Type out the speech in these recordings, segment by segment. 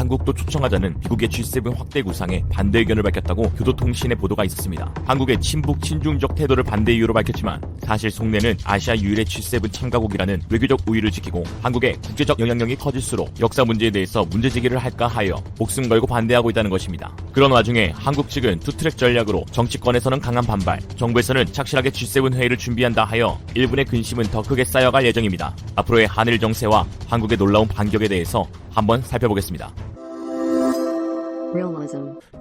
한국도 초청하자는 미국의 G7 확대 구상에 반대 의견을 밝혔다고 교도통신의 보도가 있었습니다. 한국의 친북 친중적 태도를 반대 이유로 밝혔지만 사실 속내는 아시아 유일의 G7 참가국이라는 외교적 우위를 지키고 한국의 국제적 영향력이 커질수록 역사 문제에 대해서 문제제기를 할까 하여 목숨 걸고 반대하고 있다는 것입니다. 그런 와중에 한국 측은 투트랙 전략으로 정치권에서는 강한 반발, 정부에서는 착실하게 G7 회의를 준비한다 하여 일본의 근심은 더 크게 쌓여갈 예정입니다. 앞으로의 한일 정세와 한국의 놀라운 반격에 대해서 한번 살펴보겠습니다.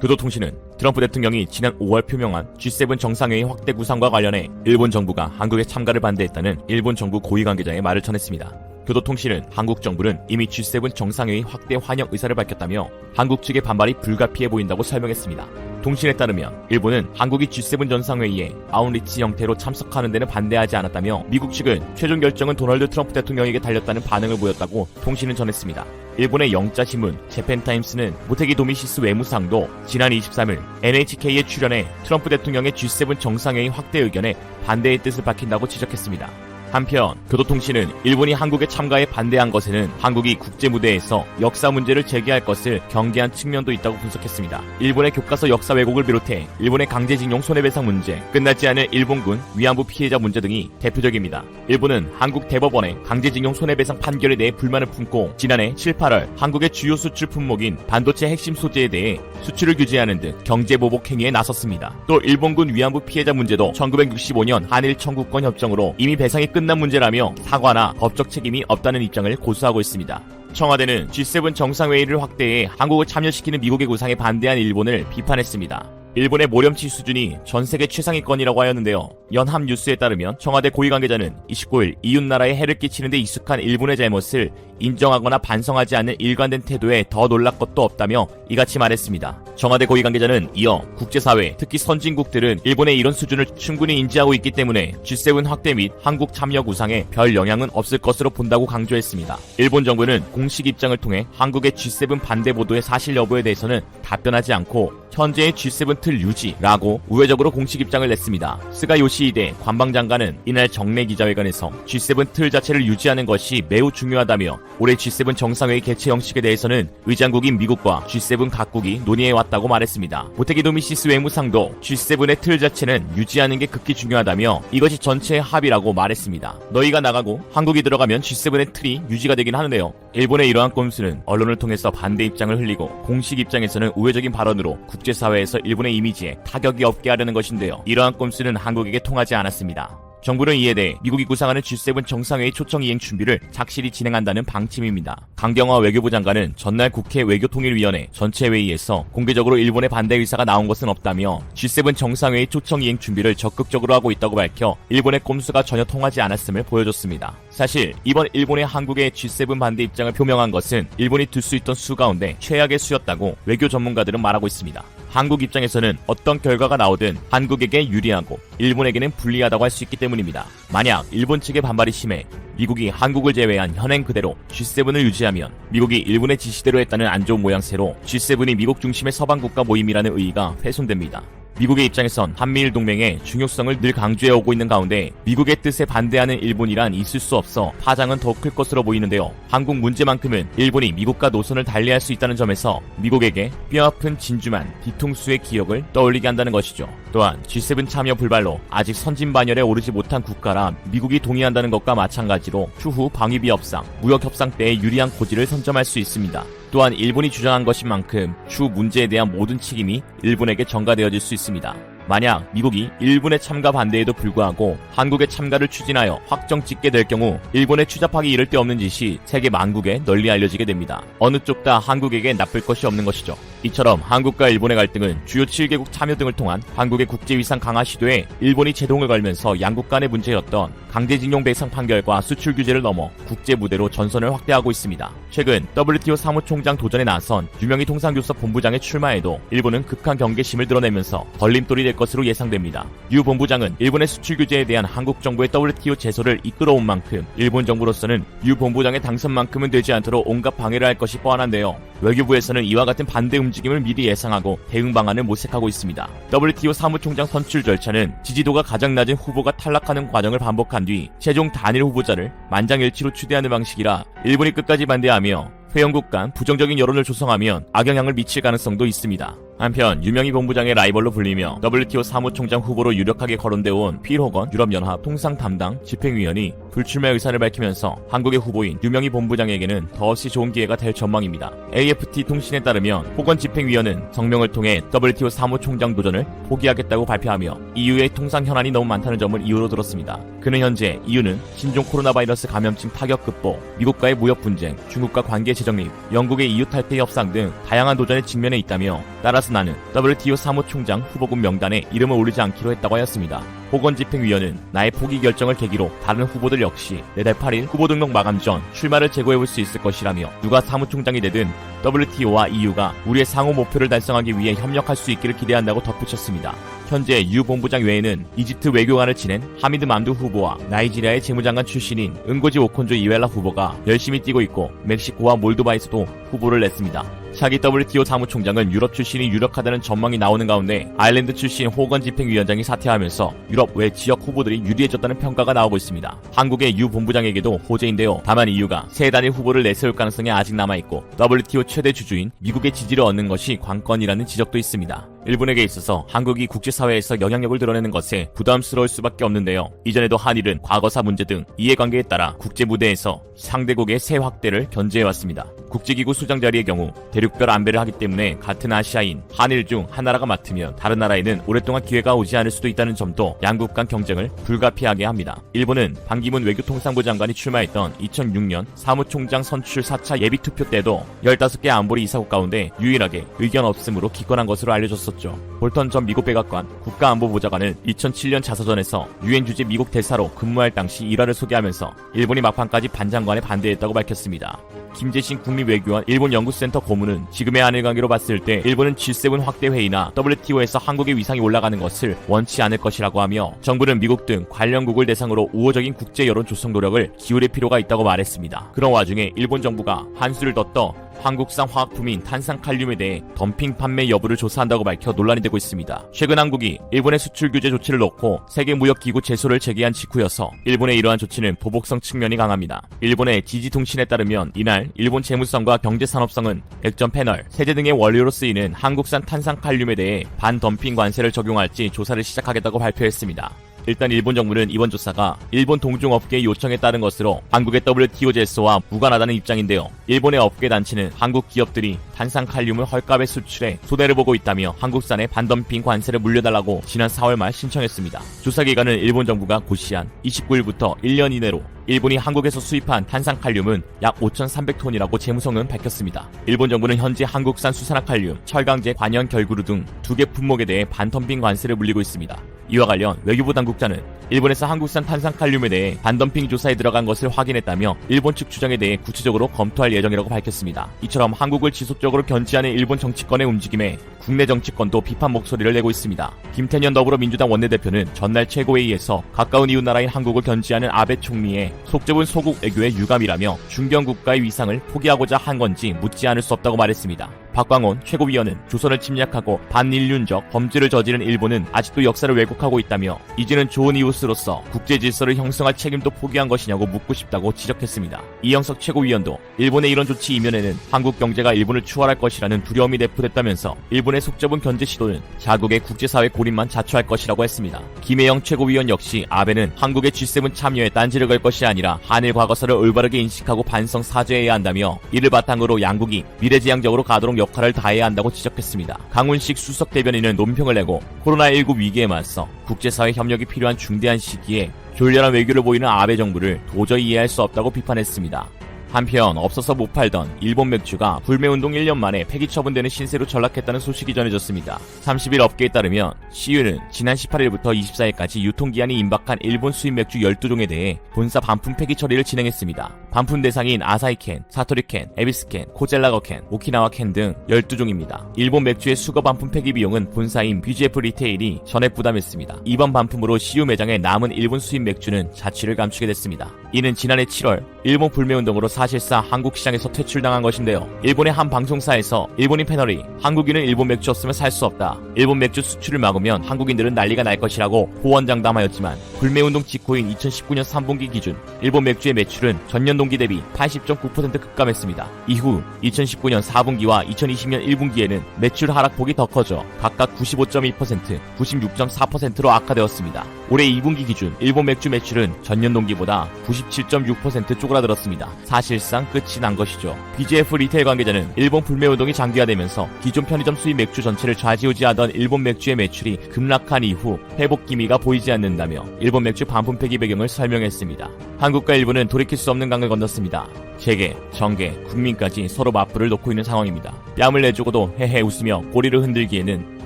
교도통신은 트럼프 대통령이 지난 5월 표명한 G7 정상회의 확대 구상과 관련해 일본 정부가 한국의 참가를 반대했다는 일본 정부 고위 관계자의 말을 전했습니다. 교도통신은 한국 정부는 이미 G7 정상회의 확대 환영 의사를 밝혔다며 한국 측의 반발이 불가피해 보인다고 설명했습니다. 통신에 따르면 일본은 한국이 G7 정상회의에 아웃리치 형태로 참석하는 데는 반대하지 않았다며 미국 측은 최종 결정은 도널드 트럼프 대통령에게 달렸다는 반응을 보였다고 통신은 전했습니다. 일본의 영자신문 재팬타임스는 모테기 도미시스 외무상도 지난 23일 NHK에 출연해 트럼프 대통령의 G7 정상회의 확대 의견에 반대의 뜻을 밝힌다고 지적했습니다. 한편 교도통신은 일본이 한국에 참가에 반대한 것에는 한국이 국제무대에서 역사 문제를 제기할 것을 경계한 측면도 있다고 분석했습니다. 일본의 교과서 역사 왜곡을 비롯해 일본의 강제징용 손해배상 문제, 끝나지 않은 일본군 위안부 피해자 문제 등이 대표적입니다. 일본은 한국 대법원의 강제징용 손해배상 판결에 대해 불만을 품고 지난해 7, 8월 한국의 주요 수출 품목인 반도체 핵심 소재에 대해 수출을 규제하는 등 경제보복 행위에 나섰습니다. 또 일본군 위안부 피해자 문제도 1965년 한일 청구권 협정으로 이미 배상이 끝난 문제라며 사과나 법적 책임이 없다는 입장을 고수하고 있습니다. 청와대는 G7 정상회의를 확대해 한국을 참여시키는 미국의 구상에 반대한 일본을 비판했습니다. 일본의 모렴치 수준이 전세계 최상위권이라고 하였는데요. 연합뉴스에 따르면 청와대 고위 관계자는 29일 이웃나라에 해를 끼치는 데 익숙한 일본의 잘못을 인정하거나 반성하지 않는 일관된 태도에 더 놀랄 것도 없다며 이같이 말했습니다. 청와대 고위 관계자는 이어 국제사회, 특히 선진국들은 일본의 이런 수준을 충분히 인지하고 있기 때문에 G7 확대 및 한국 참여 구상에 별 영향은 없을 것으로 본다고 강조했습니다. 일본 정부는 공식 입장을 통해 한국의 G7 반대 보도의 사실 여부에 대해서는 답변하지 않고 현재의 G7 틀 유지라고 우회적으로 공식 입장을 냈습니다. 스가 요시히데 관방장관은 이날 정례 기자회견에서 G7 틀 자체를 유지하는 것이 매우 중요하다며 올해 G7 정상회의 개최 형식에 대해서는 의장국인 미국과 G7 각국이 논의해왔다고 말했습니다. 모테기 도미시스 외무상도 G7의 틀 자체는 유지하는 게 극히 중요하다며 이것이 전체의 합의라고 말했습니다. 너희가 나가고 한국이 들어가면 G7의 틀이 유지가 되긴 하는데요. 일본의 이러한 꼼수는 언론을 통해서 반대 입장을 흘리고 공식 입장에서는 우회적인 발언으로 국제사회에서 일본의 이미지에 타격이 없게 하려는 것인데요. 이러한 꼼수는 한국에게 통하지 않았습니다. 정부는 이에 대해 미국이 구상하는 G7 정상회의 초청 이행 준비를 착실히 진행한다는 방침입니다. 강경화 외교부 장관은 전날 국회 외교통일위원회 전체 회의에서 공개적으로 일본의 반대 의사가 나온 것은 없다며 G7 정상회의 초청 이행 준비를 적극적으로 하고 있다고 밝혀 일본의 꼼수가 전혀 통하지 않았음을 보여줬습니다. 사실 이번 일본의 한국의 G7 반대 입장을 표명한 것은 일본이 들 수 있던 수 가운데 최악의 수였다고 외교 전문가들은 말하고 있습니다. 한국 입장에서는 어떤 결과가 나오든 한국에게 유리하고 일본에게는 불리하다고 할 수 있기 때문입니다. 만약 일본 측의 반발이 심해 미국이 한국을 제외한 현행 그대로 G7을 유지하면 미국이 일본의 지시대로 했다는 안 좋은 모양새로 G7이 미국 중심의 서방국가 모임이라는 의의가 훼손됩니다. 미국의 입장에선 한미일 동맹의 중요성을 늘 강조해오고 있는 가운데 미국의 뜻에 반대하는 일본이란 있을 수 없어 파장은 더 클 것으로 보이는데요. 한국 문제만큼은 일본이 미국과 노선을 달리할 수 있다는 점에서 미국에게 뼈아픈 진주만 뒤통수의 기억을 떠올리게 한다는 것이죠. 또한 G7 참여 불발로 아직 선진 반열에 오르지 못한 국가라 미국이 동의한다는 것과 마찬가지로 추후 방위비 협상, 무역 협상 때의 유리한 고지를 선점할 수 있습니다. 또한 일본이 주장한 것인 만큼 추 문제에 대한 모든 책임이 일본에게 전가되어질 수 있습니다. 만약 미국이 일본의 참가 반대에도 불구하고 한국의 참가를 추진하여 확정 짓게 될 경우 일본의 추잡하기 이를 데 없는 짓이 세계 만국에 널리 알려지게 됩니다. 어느 쪽 다 한국에게 나쁠 것이 없는 것이죠. 이처럼 한국과 일본의 갈등은 주요 7개국 참여 등을 통한 한국의 국제위상 강화 시도에 일본이 제동을 걸면서 양국 간의 문제였던 강제징용 배상 판결과 수출 규제를 넘어 국제 무대로 전선을 확대하고 있습니다. 최근 WTO 사무총장 도전에 나선 유명희 통상교섭 본부장의 출마에도 일본은 극한 경계심을 드러내면서 걸림돌이 될 것으로 예상됩니다. 유 본부장은 일본의 수출 규제에 대한 한국 정부의 WTO 제소를 이끌어온 만큼 일본 정부로서는 유 본부장의 당선만큼은 되지 않도록 온갖 방해를 할 것이 뻔한데요. 외교부에서는 이와 같은 반대 움직임을 미리 예상하고 대응 방안을 모색하고 있습니다. WTO 사무총장 선출 절차는 지지도가 가장 낮은 후보가 탈락하는 과정을 반복한 뒤 최종 단일 후보자를 만장일치로 추대하는 방식이라 일본이 끝까지 반대하며 회원국 간 부정적인 여론을 조성하면 악영향을 미칠 가능성도 있습니다. 한편 유명희 본부장의 라이벌로 불리며 WTO 사무총장 후보로 유력하게 거론되어온 필 호건 유럽연합 통상 담당 집행위원이 불출마 의사를 밝히면서 한국의 후보인 유명희 본부장에게는 더없이 좋은 기회가 될 전망입니다. AFT 통신에 따르면 호건 집행위원은 성명을 통해 WTO 사무총장 도전을 포기하겠다고 발표하며 EU의 통상 현안이 너무 많다는 점을 이유로 들었습니다. 그는 현재 EU는 신종 코로나 바이러스 감염증 타격 극복, 미국과의 무역 분쟁, 중국과 관계 재정립, 영국의 EU 탈퇴 협상 등 다양한 도전에 직면해 있다며 따라서 나는 WTO 사무총장 후보군 명단에 이름을 올리지 않기로 했다고 하였습니다. 호건 집행위원은 나의 포기 결정을 계기로 다른 후보들 역시 내달 8일 후보 등록 마감 전 출마를 재고해볼 수 있을 것이라며 누가 사무총장이 되든 WTO와 EU가 우리의 상호 목표를 달성하기 위해 협력할 수 있기를 기대한다고 덧붙였습니다. 현재 유 본부장 외에는 이집트 외교관을 지낸 하미드 맘두 후보와 나이지리아의 재무장관 출신인 은고지 오콘조 이웰라 후보가 열심히 뛰고 있고 멕시코와 몰도바에서도 후보를 냈습니다. 차기 WTO 사무총장은 유럽 출신이 유력하다는 전망이 나오는 가운데 아일랜드 출신 호건 집행위원장이 사퇴하면서 유럽 외 지역 후보들이 유리해졌다는 평가가 나오고 있습니다. 한국의 유 본부장에게도 호재인데요. 다만 EU가 새 단일 후보를 내세울 가능성이 아직 남아있고 WTO 최대 주주인 미국의 지지를 얻는 것이 관건이라는 지적도 있습니다. 일본에게 있어서 한국이 국제사회에서 영향력을 드러내는 것에 부담스러울 수밖에 없는데요. 이전에도 한일은 과거사 문제 등 이해관계에 따라 국제무대에서 상대국의 세 확대를 견제해왔습니다. 국제기구 수장 자리의 경우 대륙별 안배를 하기 때문에 같은 아시아인 한일 중 하나라가 맡으면 다른 나라에는 오랫동안 기회가 오지 않을 수도 있다는 점도 양국 간 경쟁을 불가피하게 합니다. 일본은 반기문 외교통상부 장관이 출마했던 2006년 사무총장 선출 4차 예비투표 때도 15개 안보리 이사국 가운데 유일하게 의견 없음으로 기권한 것으로 알려졌었죠. 볼턴 전 미국 백악관 국가안보보좌관은 2007년 자서전에서 유엔 주재 미국 대사로 근무할 당시 일화를 소개하면서 일본이 막판까지 반장관에 반대했다고 밝혔습니다. 김재신 국립외교원 일본 연구센터 고문은 지금의 한일 관계로 봤을 때 일본은 G7 확대 회의나 WTO에서 한국의 위상이 올라가는 것을 원치 않을 것이라고 하며 정부는 미국 등 관련국을 대상으로 우호적인 국제 여론 조성 노력을 기울일 필요가 있다고 말했습니다. 그런 와중에 일본 정부가 한수를 더 떠 한국산 화학품인 탄산칼륨에 대해 덤핑 판매 여부를 조사한다고 밝혀 논란이 되고 있습니다. 최근 한국이 일본의 수출 규제 조치를 놓고 세계무역기구 제소를 제기한 직후여서 일본의 이러한 조치는 보복성 측면이 강합니다. 일본의 지지통신에 따르면 이날 일본 재무성과 경제산업성은 액정 패널, 세제 등의 원료로 쓰이는 한국산 탄산칼륨에 대해 반덤핑 관세를 적용할지 조사를 시작하겠다고 발표했습니다. 일단 일본 정부는 이번 조사가 일본 동종업계의 요청에 따른 것으로 한국의 WTO 제소와 무관하다는 입장인데요. 일본의 업계 단체는 한국 기업들이 탄산칼륨을 헐값에 수출해 손해를 보고 있다며 한국산의 반덤핑 관세를 물려달라고 지난 4월 말 신청했습니다. 조사 기간은 일본 정부가 고시한 29일부터 1년 이내로 일본이 한국에서 수입한 탄산칼륨은 약 5,300톤이라고 재무성은 밝혔습니다. 일본 정부는 현재 한국산 수산화칼륨, 철강제, 관연 결구류 등 2개 품목에 대해 반덤핑 관세를 물리고 있습니다. 이와 관련 외교부 당국자는 일본에서 한국산 탄산칼륨에 대해 반덤핑 조사에 들어간 것을 확인했다며 일본 측 주장에 대해 구체적으로 검토할 예정이라고 밝혔습니다. 이처럼 한국을 지속적으로 견제하는 일본 정치권의 움직임에 국내 정치권도 비판 목소리를 내고 있습니다. 김태년 더불어민주당 원내대표는 전날 최고회의에서 가까운 이웃나라인 한국을 견제하는 아베 총리의 속 좁은 소국 외교의 유감이라며 중견 국가의 위상을 포기하고자 한 건지 묻지 않을 수 없다고 말했습니다. 박광온 최고위원은 조선을 침략하고 반인륜적 범죄를 저지른 일본은 아직도 역사를 왜곡하고 있다며 이제는 좋은 이웃으로서 국제 질서를 형성할 책임도 포기한 것이냐고 묻고 싶다고 지적했습니다. 이영석 최고위원도 일본의 이런 조치 이면에는 한국 경제가 일본을 추월할 것이라는 두려움이 내포됐다면서 일본의 속 좁은 견제 시도는 자국의 국제사회 고립만 자초할 것이라고 했습니다. 김혜영 최고위원 역시 아베는 한국의 G7 참여에 딴지를 걸 것이 아니라 한일 과거사를 올바르게 인식하고 반성 사죄해야 한다며 이를 바탕으로 양국이 미래지향적으로 가도록 역할을 다해야 한다고 지적했습니다. 강훈식 수석 대변인은 논평을 내고 코로나19 위기에 맞서 국제사회 협력이 필요한 중대한 시기에 졸렬한 외교를 보이는 아베 정부를 도저히 이해할 수 없다고 비판했습니다. 한편 없어서 못 팔던 일본 맥주가 불매운동 1년 만에 폐기 처분되는 신세로 전락했다는 소식이 전해졌습니다. 30일 업계에 따르면 CU는 지난 18일부터 24일까지 유통기한이 임박한 일본 수입 맥주 12종에 대해 본사 반품 폐기 처리를 진행했습니다. 반품 대상인 아사히캔, 사토리캔, 에비스캔, 코젤라거캔, 오키나와캔 등 12종입니다. 일본 맥주의 수거 반품 폐기 비용은 본사인 BGF 리테일이 전액 부담했습니다. 이번 반품으로 CU 매장에 남은 일본 수입 맥주는 자취를 감추게 됐습니다. 이는 지난해 7월 일본 불매운동으로 사실상 한국 시장에서 퇴출당한 것인데요. 일본의 한 방송사에서 일본인 패널이 한국인은 일본 맥주 없으면 살 수 없다. 일본 맥주 수출을 막으면 한국인들은 난리가 날 것이라고 호언장담하였지만 불매운동 직후인 2019년 3분기 기준 일본 맥주의 매출은 전년 동기 대비 80.9% 급감했습니다. 이후 2019년 4분기와 2020년 1분기에는 매출 하락폭이 더 커져 각각 95.2%, 96.4%로 악화되었습니다. 올해 2분기 기준 일본 맥주 매출은 전년 동기보다 97.6% 쪼그라들었습니다. 사실상 끝이 난 것이죠. BGF 리테일 관계자는 일본 불매운동이 장기화되면서 기존 편의점 수입 맥주 전체를 좌지우지하던 일본 맥주의 매출이 급락한 이후 회복 기미가 보이지 않는다며 일본 맥주 반품 폐기 배경을 설명했습니다. 한국과 일본은 돌이킬 수 없는 강을 건넜습니다. 재계, 정계, 국민까지 서로 맞불을 놓고 있는 상황입니다. 뺨을 내주고도 헤헤 웃으며 꼬리를 흔들기에는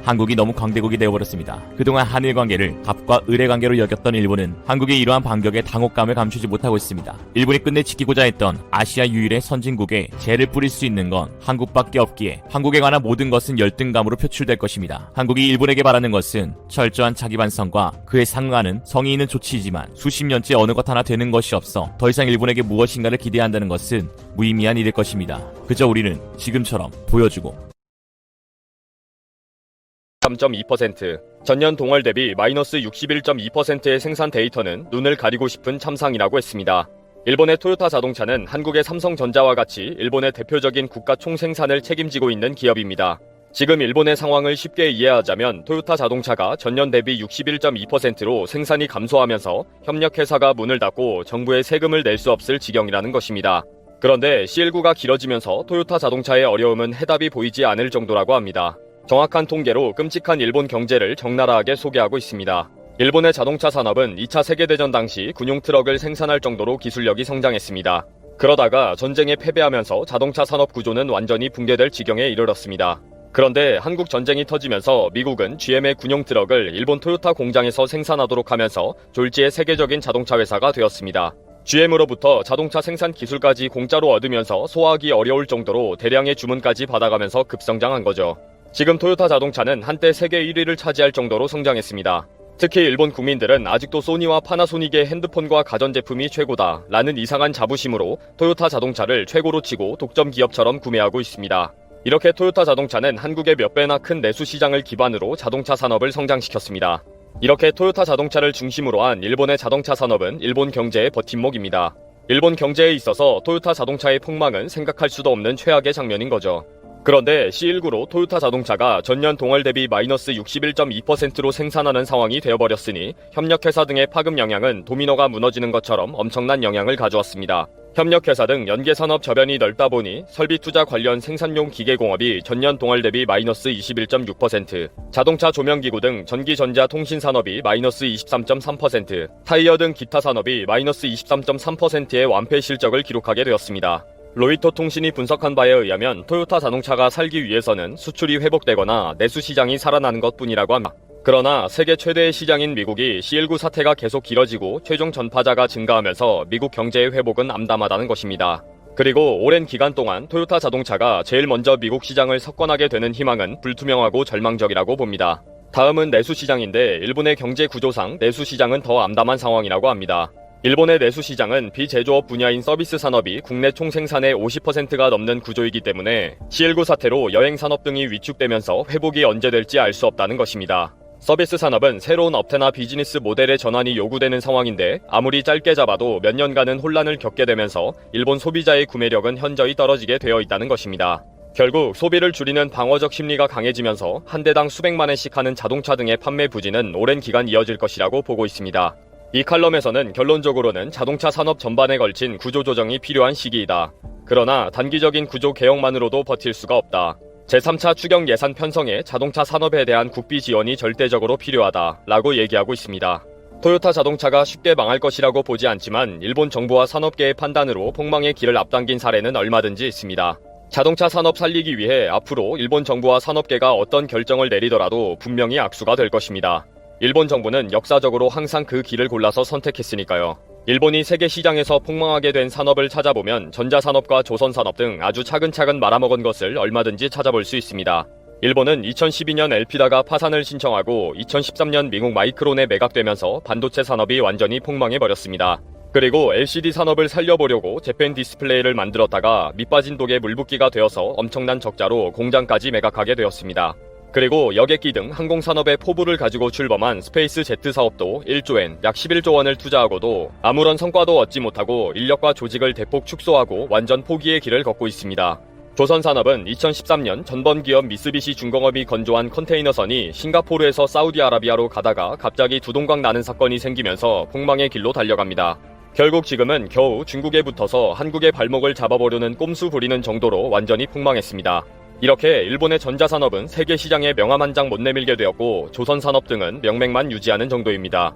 한국이 너무 강대국이 되어버렸습니다. 그동안 한일 관계를 갑과 을의 관계로 여겼던 일본은 한국의 이러한 반격에 당혹감을 감추지 못하고 있습니다. 일본이 끝내 지키고자 했던 아시아 유일의 선진국에 재를 뿌릴 수 있는 건 한국밖에 없기에 한국에 관한 모든 것은 열등감으로 표출될 것입니다. 한국이 일본에게 바라는 것은 철저한 자기 반성과 그에 상응하는 성의 있는 조치이지만 수십 년째 어느 것 하나 되는 것이 없어 더 이상 일본에게 무엇인가를 기대한다는 것은 무의미한 일일 것입니다. 그저 우리는 지금처럼 보여주고 3.2%, 전년 동월 대비 마이너스 61.2%의 생산 데이터는 눈을 가리고 싶은 참상이라고 했습니다. 일본의 토요타 자동차는 한국의 삼성전자와 같이 일본의 대표적인 국가 총생산을 책임지고 있는 기업입니다. 지금 일본의 상황을 쉽게 이해하자면 토요타 자동차가 전년 대비 61.2%로 생산이 감소하면서 협력회사가 문을 닫고 정부에 세금을 낼 수 없을 지경이라는 것입니다. 그런데 C19가 길어지면서 토요타 자동차의 어려움은 해답이 보이지 않을 정도라고 합니다. 정확한 통계로 끔찍한 일본 경제를 적나라하게 소개하고 있습니다. 일본의 자동차 산업은 2차 세계대전 당시 군용 트럭을 생산할 정도로 기술력이 성장했습니다. 그러다가 전쟁에 패배하면서 자동차 산업 구조는 완전히 붕괴될 지경에 이르렀습니다. 그런데 한국 전쟁이 터지면서 미국은 GM의 군용 트럭을 일본 토요타 공장에서 생산하도록 하면서 졸지의 세계적인 자동차 회사가 되었습니다. GM으로부터 자동차 생산 기술까지 공짜로 얻으면서 소화하기 어려울 정도로 대량의 주문까지 받아가면서 급성장한 거죠. 지금 토요타 자동차는 한때 세계 1위를 차지할 정도로 성장했습니다. 특히 일본 국민들은 아직도 소니와 파나소닉의 핸드폰과 가전제품이 최고다 라는 이상한 자부심으로 토요타 자동차를 최고로 치고 독점 기업처럼 구매하고 있습니다. 이렇게 토요타 자동차는 한국의 몇 배나 큰 내수 시장을 기반으로 자동차 산업을 성장시켰습니다. 이렇게 토요타 자동차를 중심으로 한 일본의 자동차 산업은 일본 경제의 버팀목입니다. 일본 경제에 있어서 토요타 자동차의 폭망은 생각할 수도 없는 최악의 장면인 거죠. 그런데 C19로 토요타 자동차가 전년 동월 대비 마이너스 61.2%로 생산하는 상황이 되어버렸으니 협력회사 등의 파급 영향은 도미노가 무너지는 것처럼 엄청난 영향을 가져왔습니다. 협력회사 등 연계산업 저변이 넓다 보니 설비투자 관련 생산용 기계공업이 전년 동월 대비 마이너스 21.6%, 자동차 조명기구 등 전기전자 통신산업이 마이너스 23.3%, 타이어 등 기타 산업이 마이너스 23.3%의 완패 실적을 기록하게 되었습니다. 로이터 통신이 분석한 바에 의하면 토요타 자동차가 살기 위해서는 수출이 회복되거나 내수 시장이 살아나는 것뿐이라고 합니다. 그러나 세계 최대의 시장인 미국이 C19 사태가 계속 길어지고 최종 전파자가 증가하면서 미국 경제의 회복은 암담하다는 것입니다. 그리고 오랜 기간 동안 토요타 자동차가 제일 먼저 미국 시장을 석권하게 되는 희망은 불투명하고 절망적이라고 봅니다. 다음은 내수 시장인데 일본의 경제 구조상 내수 시장은 더 암담한 상황이라고 합니다. 일본의 내수 시장은 비제조업 분야인 서비스 산업이 국내 총생산의 50%가 넘는 구조이기 때문에 C19 사태로 여행 산업 등이 위축되면서 회복이 언제 될지 알 수 없다는 것입니다. 서비스 산업은 새로운 업태나 비즈니스 모델의 전환이 요구되는 상황인데 아무리 짧게 잡아도 몇 년간은 혼란을 겪게 되면서 일본 소비자의 구매력은 현저히 떨어지게 되어 있다는 것입니다. 결국 소비를 줄이는 방어적 심리가 강해지면서 한 대당 수백만 원씩 하는 자동차 등의 판매 부진은 오랜 기간 이어질 것이라고 보고 있습니다. 이 칼럼에서는 결론적으로는 자동차 산업 전반에 걸친 구조조정이 필요한 시기이다. 그러나 단기적인 구조 개혁만으로도 버틸 수가 없다. 제3차 추경 예산 편성에 자동차 산업에 대한 국비 지원이 절대적으로 필요하다 라고 얘기하고 있습니다. 토요타 자동차가 쉽게 망할 것이라고 보지 않지만 일본 정부와 산업계의 판단으로 폭망의 길을 앞당긴 사례는 얼마든지 있습니다. 자동차 산업 살리기 위해 앞으로 일본 정부와 산업계가 어떤 결정을 내리더라도 분명히 악수가 될 것입니다. 일본 정부는 역사적으로 항상 그 길을 골라서 선택했으니까요. 일본이 세계 시장에서 폭망하게 된 산업을 찾아보면 전자산업과 조선산업 등 아주 차근차근 말아먹은 것을 얼마든지 찾아볼 수 있습니다. 일본은 2012년 엘피다가 파산을 신청하고 2013년 미국 마이크론에 매각되면서 반도체 산업이 완전히 폭망해버렸습니다. 그리고 LCD 산업을 살려보려고 재팬 디스플레이를 만들었다가 밑빠진 독에 물붓기가 되어서 엄청난 적자로 공장까지 매각하게 되었습니다. 그리고 여객기 등 항공산업의 포부를 가지고 출범한 스페이스 제트 사업도 1조엔 약 11조 원을 투자하고도 아무런 성과도 얻지 못하고 인력과 조직을 대폭 축소하고 완전 포기의 길을 걷고 있습니다. 조선산업은 2013년 전범기업 미쓰비시 중공업이 건조한 컨테이너선이 싱가포르에서 사우디아라비아로 가다가 갑자기 두동강 나는 사건이 생기면서 폭망의 길로 달려갑니다. 결국 지금은 겨우 중국에 붙어서 한국의 발목을 잡아보려는 꼼수 부리는 정도로 완전히 폭망했습니다. 이렇게 일본의 전자산업은 세계 시장에 명함 한 장 못 내밀게 되었고 조선산업 등은 명맥만 유지하는 정도입니다.